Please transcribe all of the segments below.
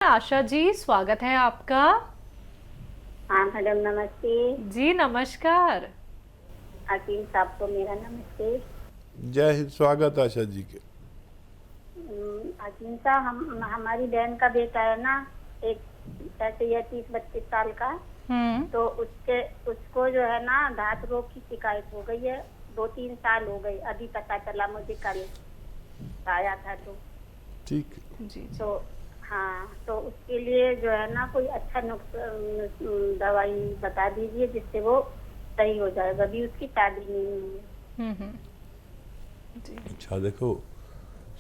आशा जी, स्वागत है आपका। हाँ मैडम नमस्ते। जी नमस्कार। हकीम साहब को मेरा नमस्ते। जय हिंद। स्वागत आशा जी के। हकीम साहब हमारी बहन का बेटा है ना, एक ऐसे ही 30-32 साल का। तो उसको जो है ना धात रोग की शिकायत हो गई है। 2-3 साल हो गए, अभी पता चला मुझे कल आया था। तो ठीक। जी जी। तो हाँ, तो उसके लिए जो है ना कोई अच्छा दवाई बता दीजिए जिससे वो सही हो जाएगा। अभी उसकी शादी नहीं हुई है। जी अच्छा देखो,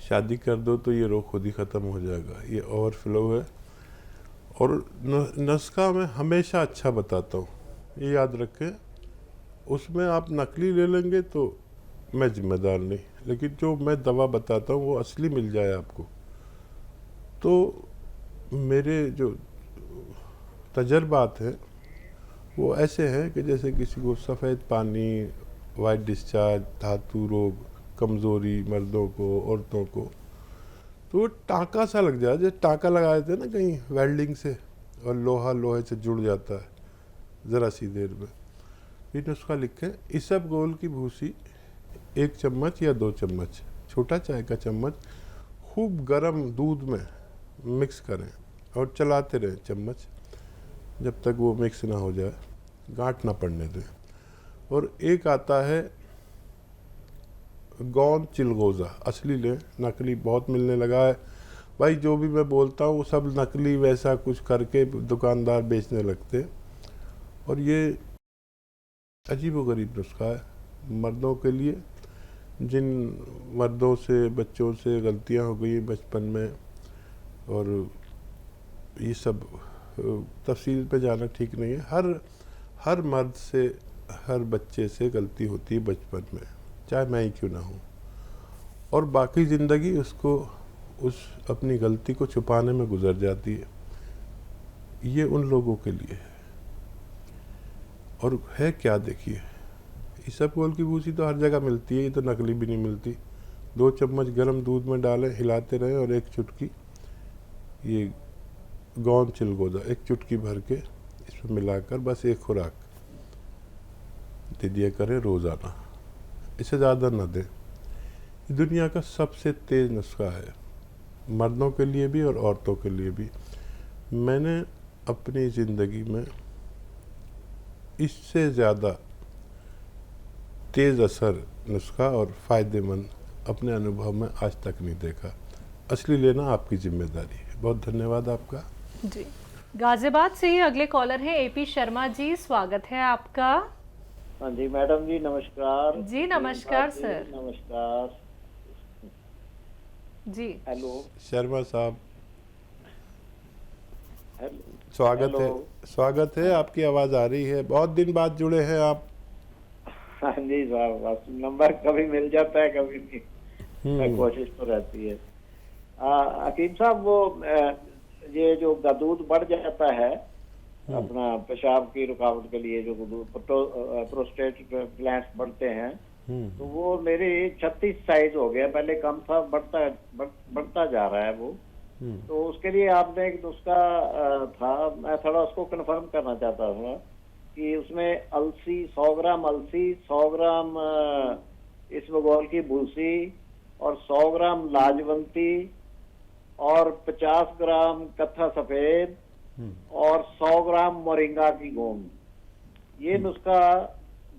शादी कर दो तो ये रोग खुद ही ख़त्म हो जाएगा। ये ओवरफ्लो है। और नुस्खा मैं हमेशा अच्छा बताता हूँ, ये याद रखें। उसमें आप नकली ले लेंगे तो मैं जिम्मेदार नहीं, लेकिन जो मैं दवा बताता हूँ वो असली मिल जाए आपको। तो मेरे जो तजर्बात हैं वो ऐसे हैं कि जैसे किसी को सफ़ेद पानी, वाइट डिस्चार्ज, धातु रोग, कमज़ोरी मर्दों को, औरतों को, तो वो टाँका सा लग जाए, जैसे टाँका लगा देते हैं ना कहीं वेल्डिंग से, और लोहा लोहे से जुड़ जाता है ज़रा सी देर में। ये नुस्खा लिखें। इसबगोल की भूसी 1 चम्मच या 2 चम्मच, छोटा चाय का चम्मच, खूब गर्म दूध में मिक्स करें और चलाते रहें चम्मच जब तक वो मिक्स ना हो जाए, गांठ ना पड़ने दें। और एक आता है गौंद चिलगोज़ा, असली लें, नकली बहुत मिलने लगा है भाई। जो भी मैं बोलता हूँ वो सब नकली वैसा कुछ करके दुकानदार बेचने लगते। और ये अजीबोगरीब नुस्खा है मर्दों के लिए, जिन मर्दों से, बच्चों से गलतियाँ हो गई बचपन में, और ये सब तफसील पे जाना ठीक नहीं है। हर मर्द से, हर बच्चे से गलती होती है बचपन में, चाहे मैं ही क्यों ना हूँ। और बाकी ज़िंदगी उसको उस अपनी गलती को छुपाने में गुजर जाती है। ये उन लोगों के लिए है। और है क्या, देखिए, इसबगोल की भूसी तो हर जगह मिलती है, ये तो नकली भी नहीं मिलती। 2 चम्मच गर्म दूध में डालें, हिलाते रहें, और 1 चुटकी ये गौंद चिलगोज़ा 1 चुटकी भर के इसमें मिलाकर बस 1 खुराक दे दिया करें रोज़ाना, इससे ज़्यादा ना दें। दुनिया का सबसे तेज़ नुस्खा है, मर्दों के लिए भी और औरतों के लिए भी। मैंने अपनी ज़िंदगी में इससे ज़्यादा तेज़ असर नुस्खा और फ़ायदेमंद अपने अनुभव में आज तक नहीं देखा। असली लेना आपकी जिम्मेदारी है। बहुत धन्यवाद आपका। जी। गाजियाबाद से ही अगले कॉलर हैं एपी शर्मा जी, स्वागत है आपका। हाँ जी मैडम जी नमस्कार। जी नमस्कार सर। नमस्कार जी। हेलो। शर्मा साहब, हेलो। स्वागत है। स्वागत है, आपकी आवाज़ आ रही है। बहुत दिन बाद जुड़े हैं आप। हाँ जी साहब, बस नंबर कभी मिल जाता है कभी नहीं, कोशिश तो रहती है। हकीम साहब, वो ये जो दूध बढ़ जाता है अपना पेशाब की रुकावट के लिए, जो प्रोस्टेट ग्लैंड्स बढ़ते हैं, तो वो मेरे 36 साइज हो गया। पहले कम था, बढ़ता जा रहा है वो। तो उसके लिए आपने एक नुस्खा था, मैं थोड़ा उसको कंफर्म करना चाहता था कि उसमें अलसी 100 ग्राम, अलसी 100 ग्राम इसबगोल की भूसी, और 100 ग्राम लाजवंती, और 50 ग्राम कत्था सफेद, और 100 ग्राम मोरिंगा की गोंद, ये नुस्खा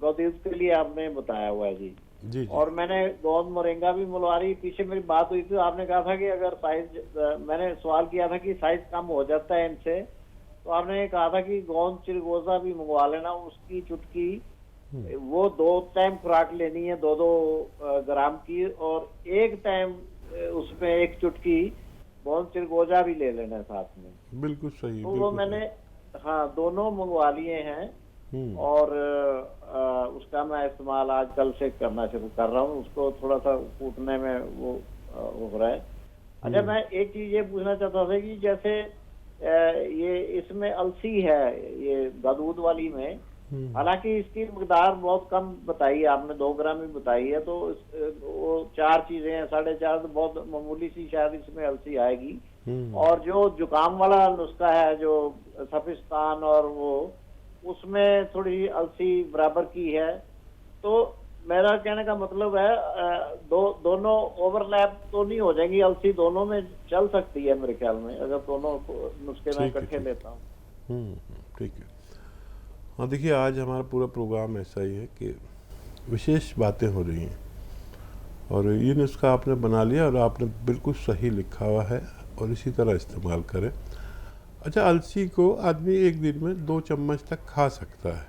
गौदूद के लिए आपने बताया हुआ है जी। जी। और मैंने गोंद मोरिंगा भी मिलवा रही। पीछे मेरी बात हुई थी, आपने कहा था कि अगर साइज, मैंने सवाल किया था कि साइज कम हो जाता है इनसे, तो आपने कहा था कि गोंद चिलगोज़ा भी मंगवा लेना, उसकी चुटकी, वो 2 टाइम खुराक लेनी है, 2-2 ग्राम की, और 1 टाइम उसमें 1 चुटकी गोंद चिलगोज़ा भी ले लेना है साथ में। बिल्कुल सही। तो बिल्कुल वो मैंने, हाँ, दोनों मंगवा लिए हैं। और उसका मैं इस्तेमाल आज कल से करना शुरू कर रहा हूँ। उसको थोड़ा सा कूटने में वो हो रहा है। अच्छा, मैं एक चीज ये पूछना चाहता था कि जैसे ये इसमें अलसी है, ये दूध वाली में, हालांकि इसकी मकदार बहुत कम बताई है आपने, 2 ग्राम ही बताई है। तो वो 4 चीजें हैं, 4.5, तो बहुत मामूली सी शायद इसमें अलसी आएगी। और जो जुकाम वाला नुस्खा है जो सफिस्तान और वो, उसमें थोड़ी अलसी बराबर की है। तो मेरा कहने का मतलब है दोनों ओवरलैप तो नहीं हो जाएंगी, अलसी दोनों में चल सकती है मेरे ख्याल में, अगर दोनों नुस्खे मैं इकट्ठे लेता हूँ। ठीक है। हाँ देखिए, आज हमारा पूरा प्रोग्राम ऐसा ही है कि विशेष बातें हो रही हैं और ये नुस्खा आपने बना लिया और आपने बिल्कुल सही लिखा हुआ है और इसी तरह इस्तेमाल करें। अच्छा, अलसी को आदमी एक दिन में 2 चम्मच तक खा सकता है,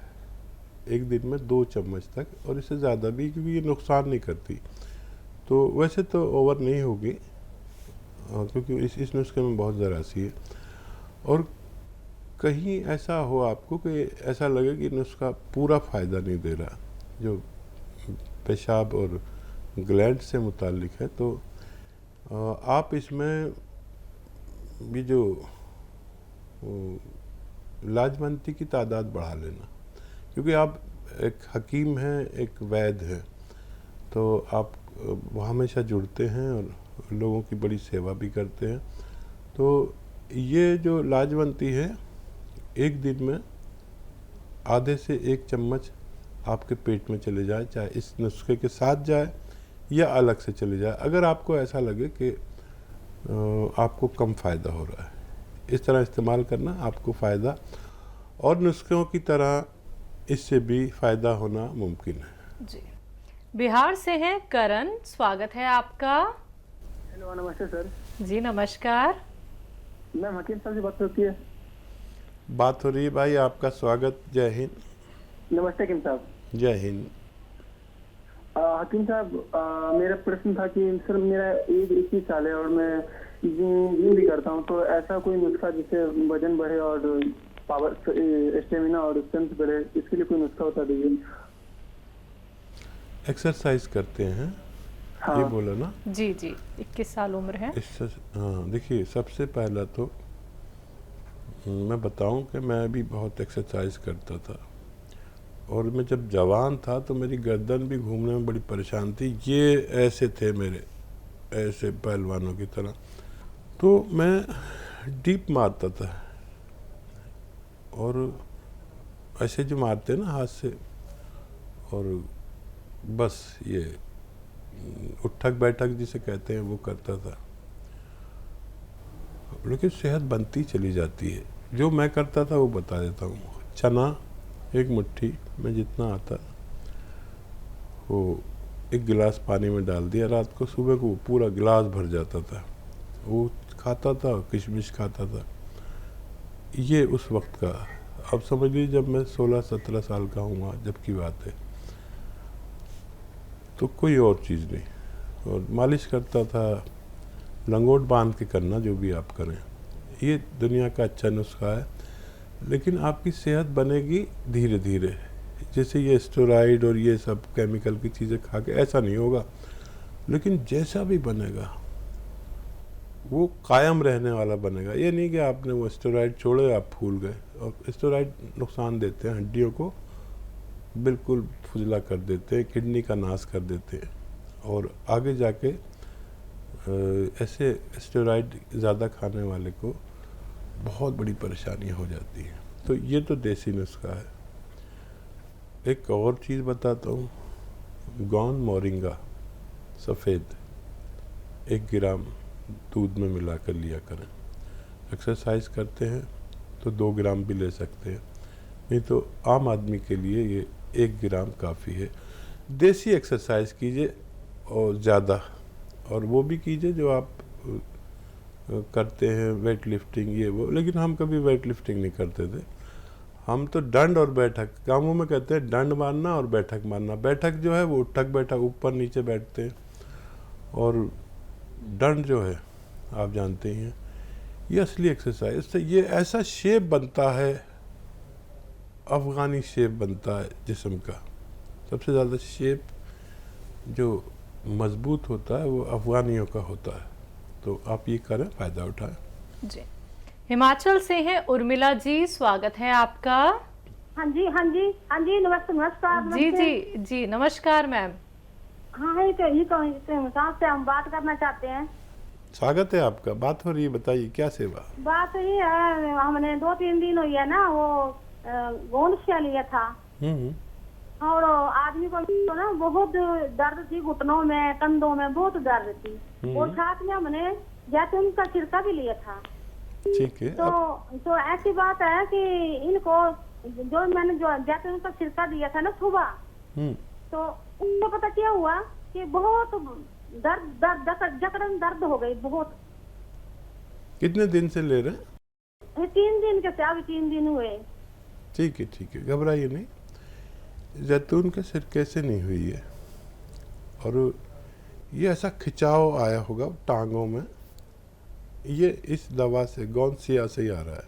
एक दिन में 2 चम्मच तक, और इससे ज़्यादा भी, क्योंकि ये नुकसान नहीं करती। तो वैसे तो ओवर नहीं होगी क्योंकि इस नुस्खे में बहुत ज़रासी है। और कहीं ऐसा हो आपको कि ऐसा लगे कि नुस्खा पूरा फ़ायदा नहीं दे रहा, जो पेशाब और ग्लैंड से मुताल्लिक है, तो आप इसमें भी जो लाजवंती की तादाद बढ़ा लेना, क्योंकि आप एक हकीम हैं, एक वैद्य हैं, तो आप हमेशा जुड़ते हैं और लोगों की बड़ी सेवा भी करते हैं। तो ये जो लाजवंती है, एक दिन में आधे से 1 चम्मच आपके पेट में चले जाए, चाहे इस नुस्खे के साथ जाए या अलग से चले जाए, अगर आपको ऐसा लगे कि आपको कम फ़ायदा हो रहा है। इस तरह इस्तेमाल करना, आपको फ़ायदा और नुस्खों की तरह इससे भी फ़ायदा होना मुमकिन है। जी, बिहार से हैं करण, स्वागत है आपका। हेलो, नमस्ते सर। जी नमस्कार। मैम हकीम साहब से बात होती है? बात हो रही है भाई, आपका स्वागत। जय हिंद। नमस्ते हकीम साहब। जय हिंद। हकीम साहब, मेरा प्रश्न था कि सर मेरा एज 21 साल है और मैं जिम भी करता हूँ, तो ऐसा कोई नुस्खा जिससे वजन बढ़े और पावर, स्टेमिना और स्ट्रेंथ बढ़े, इसके लिए कोई नुस्खा बता दीजिए। एक्सरसाइज करते हैं? हाँ। ये बोला ना? जी जी, 21 साल उम्र है। हाँ देखिए, सबसे पहला तो मैं बताऊं कि मैं भी बहुत एक्सरसाइज करता था और मैं जब जवान था तो मेरी गर्दन भी घूमने में बड़ी परेशान थी। ये ऐसे थे मेरे, ऐसे पहलवानों की तरह, तो मैं डीप मारता था और ऐसे जो मारते ना हाथ से, और बस ये उठक बैठक जिसे कहते हैं वो करता था, लेकिन सेहत बनती चली जाती है। जो मैं करता था वो बता देता हूँ। चना 1 मुट्ठी में जितना आता वो 1 गिलास पानी में डाल दिया रात को, सुबह को पूरा गिलास भर जाता था, वो खाता था, किशमिश खाता था। ये उस वक्त का, अब समझ लीजिए जब मैं 16-17 साल का हूँ जब की बात है, तो कोई और चीज़ नहीं। और मालिश करता था, लंगोट बांध के करना जो भी आप करें, ये दुनिया का अच्छा नुस्खा है। लेकिन आपकी सेहत बनेगी धीरे धीरे, जैसे ये स्टेरॉइड और ये सब केमिकल की चीज़ें खा के ऐसा नहीं होगा, लेकिन जैसा भी बनेगा वो कायम रहने वाला बनेगा। ये नहीं कि आपने वो स्टेरॉइड छोड़े आप फूल गए, और स्टेरॉइड नुकसान देते हैं, हड्डियों को बिल्कुल फुजला कर देते हैं, किडनी का नाश कर देते हैं, और आगे जाके ऐसे स्टेरॉइड ज़्यादा खाने वाले को बहुत बड़ी परेशानी हो जाती है। तो ये तो देसी नुस्खा है। एक और चीज़ बताता हूँ, गौन मोरिंगा सफ़ेद 1 ग्राम दूध में मिला कर लिया करें। एक्सरसाइज करते हैं तो 2 ग्राम भी ले सकते हैं, नहीं तो आम आदमी के लिए ये 1 ग्राम काफ़ी है। देसी एक्सरसाइज कीजिए और ज़्यादा, और वो भी कीजिए जो आप करते हैं, वेट लिफ्टिंग ये वो। लेकिन हम कभी वेट लिफ्टिंग नहीं करते थे, हम तो डंड और बैठक, गाँवों में कहते हैं डंड मारना और बैठक मारना। बैठक जो है वो उठक बैठक, ऊपर नीचे बैठते हैं, और डंड जो है आप जानते ही हैं, ये असली एक्सरसाइज। इससे ये ऐसा शेप बनता है, अफ़गानी शेप बनता है जिस्म का। सबसे ज़्यादा शेप जो मजबूत होता है वो अफ़गानियों का होता है। तो आप ये करें, फ़ायदा उठाएं। जी, हिमाचल से हैं उर्मिला जी, स्वागत है आपका। हाँ जी हाँ जी हाँ जी, नमस्ते नमस्कार। जी जी जी, नमस्कार मैम। हाँ, ये तो साहब से हम बात करना चाहते हैं। स्वागत है आपका। बात हो रही है, बताइए क्या सेवा। बात ये है, हमने 2-3 दिन हुई है ना, वो गोंद से लिया था और आदमी को तो ना बहुत दर्द थी, घुटनों में, कंधों में बहुत दर्द थी और साथ में हमने जैतून का छिलका भी लिया था। ठीक है। तो ऐसी बात है कि इनको जो मैंने जो जैतून का छिलका दिया था ना सुबह, तो उनको पता क्या हुआ कि बहुत जकड़न दर्द हो गई बहुत। कितने दिन से ले रहे हैं? 3 दिन के से, अभी 3 दिन हुए। ठीक है, घबराइए नहीं। जैतून के सिरके से नहीं हुई है, और ये ऐसा खिंचाव आया होगा टांगों में, ये इस दवा से, गौनसिया से ही आ रहा है।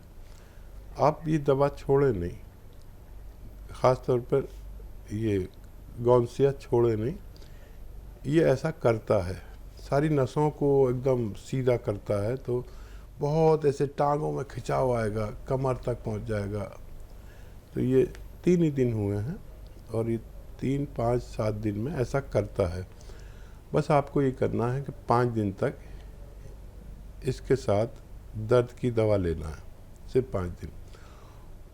आप ये दवा छोड़े नहीं, ख़ास तौर पर ये गौनसिया छोड़े नहीं। ये ऐसा करता है, सारी नसों को एकदम सीधा करता है, तो बहुत ऐसे टांगों में खिंचाव आएगा, कमर तक पहुंच जाएगा। तो ये 3 ही दिन हुए हैं और ये 3, 5, 7 दिन में ऐसा करता है। बस आपको ये करना है कि 5 दिन तक इसके साथ दर्द की दवा लेना है, सिर्फ 5 दिन।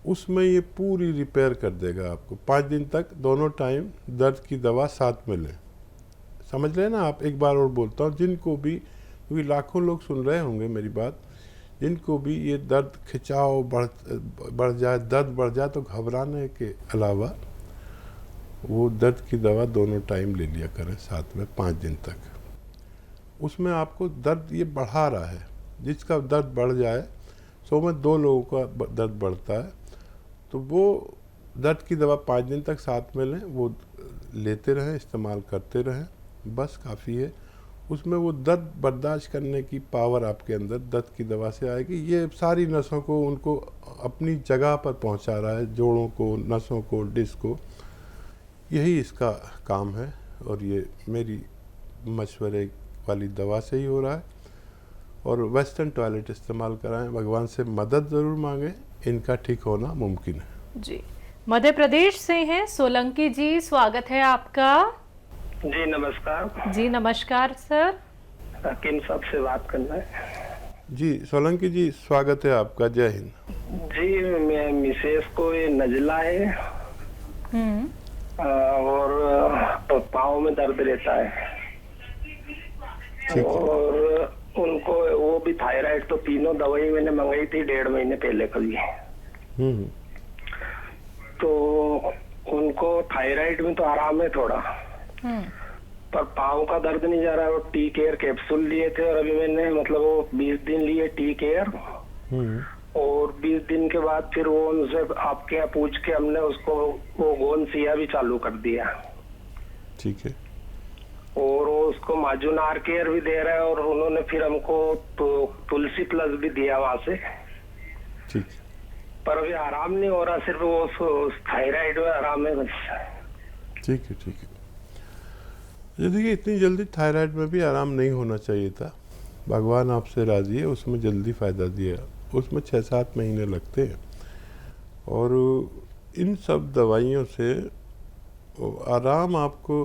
उसमें ये पूरी रिपेयर कर देगा आपको। 5 दिन तक दोनों टाइम दर्द की दवा साथ में लें। समझ रहे हैं ना आप? एक बार और बोलता हूँ, जिनको भी, क्योंकि लाखों लोग सुन रहे होंगे मेरी बात, जिनको भी ये दर्द खिंचाव बढ़ जाए, दर्द बढ़ जाए, तो घबराने के अलावा वो दर्द की दवा दोनों टाइम ले लिया करें साथ में 5 दिन तक। उसमें आपको दर्द ये बढ़ा रहा है। जिसका दर्द बढ़ जाए, 100 में 2 लोगों का दर्द बढ़ता है, तो वो दर्द की दवा 5 दिन तक साथ में लें, वो लेते रहें, इस्तेमाल करते रहें, बस काफ़ी है। उसमें वो दर्द बर्दाश्त करने की पावर आपके अंदर दर्द की दवा से आएगी। ये सारी नसों को, उनको अपनी जगह पर पहुंचा रहा है, जोड़ों को, नसों को, डिस्क को। यही इसका काम है, और ये मेरी मशवरे वाली दवा से ही हो रहा है। और वेस्टर्न टॉयलेट इस्तेमाल कराएं, भगवान से मदद ज़रूर मांगें, इनका ठीक होना मुमकिन है। जी, मध्य प्रदेश से हैं सोलंकी जी, स्वागत है आपका। जी नमस्कार। जी नमस्कार सर। हकीम साहब से बात करना है। जी सोलंकी जी, स्वागत है आपका। जय हिंद। जी, मैं मिसेस को ये नजला है और पाँव में दर्द रहता है, और उनको वो भी थायराइड, तो तीनों दवाई मैंने मंगाई थी 1.5 महीने पहले कभी। तो उनको थायराइड में तो आराम है थोड़ा, पर पाँव का दर्द नहीं जा रहा है। वो टी केयर कैप्सूल लिए थे, और अभी मैंने मतलब वो 20 दिन लिए टी केयर, और 20 दिन के बाद फिर वो उनसे आपके यहाँ पूछ के हमने उसको वो गोनसिया भी चालू कर दिया। ठीक है। और वो उसको माजुनार केयर भी दे रहा है, और उन्होंने फिर हमको तो तुलसी प्लस भी दिया वहां से। ठीक। पर अभी आराम नहीं हो रहा, सिर्फ वो थायराइड में आराम है बस। ठीक है, ठीक है। देखिए, इतनी जल्दी थायराइड में भी आराम नहीं होना चाहिए था। भगवान आपसे राजी है, उसमें जल्दी फ़ायदा दिया। उसमें 6-7 महीने लगते हैं, और इन सब दवाइयों से आराम आपको,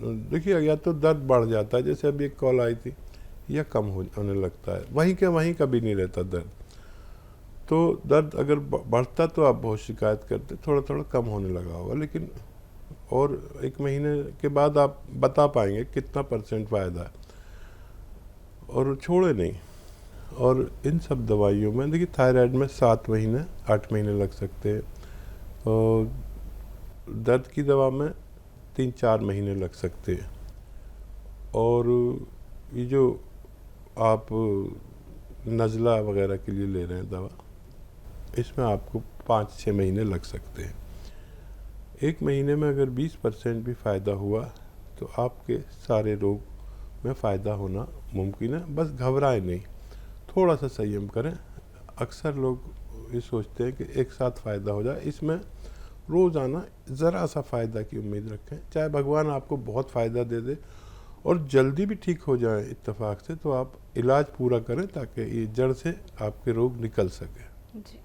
देखिए, या तो दर्द बढ़ जाता है, जैसे अभी एक कॉल आई थी, या कम होने लगता है। वहीं के वहीं कभी नहीं रहता दर्द। तो दर्द अगर बढ़ता तो आप बहुत शिकायत करते, थोड़ा थोड़ा कम होने लगा होगा, लेकिन और 1 महीने के बाद आप बता पाएंगे कितना % फ़ायदा है, और छोड़े नहीं। और इन सब दवाइयों में देखिए, थायराइड में 7 महीने 8 महीने लग सकते हैं, और दर्द की दवा में 3-4 महीने लग सकते हैं, और ये जो आप नज़ला वगैरह के लिए ले रहे हैं दवा, इसमें आपको 5-6 महीने लग सकते हैं। 1 महीने में अगर 20% भी फ़ायदा हुआ, तो आपके सारे रोग में फ़ायदा होना मुमकिन है। बस घबराएं नहीं, थोड़ा सा संयम करें। अक्सर लोग ये सोचते हैं कि एक साथ फ़ायदा हो जाए। इसमें रोज़ाना ज़रा सा फ़ायदा की उम्मीद रखें। चाहे भगवान आपको बहुत फ़ायदा दे दे और जल्दी भी ठीक हो जाए इत्तेफाक से, तो आप इलाज पूरा करें, ताकि ये जड़ से आपके रोग निकल सके। जी।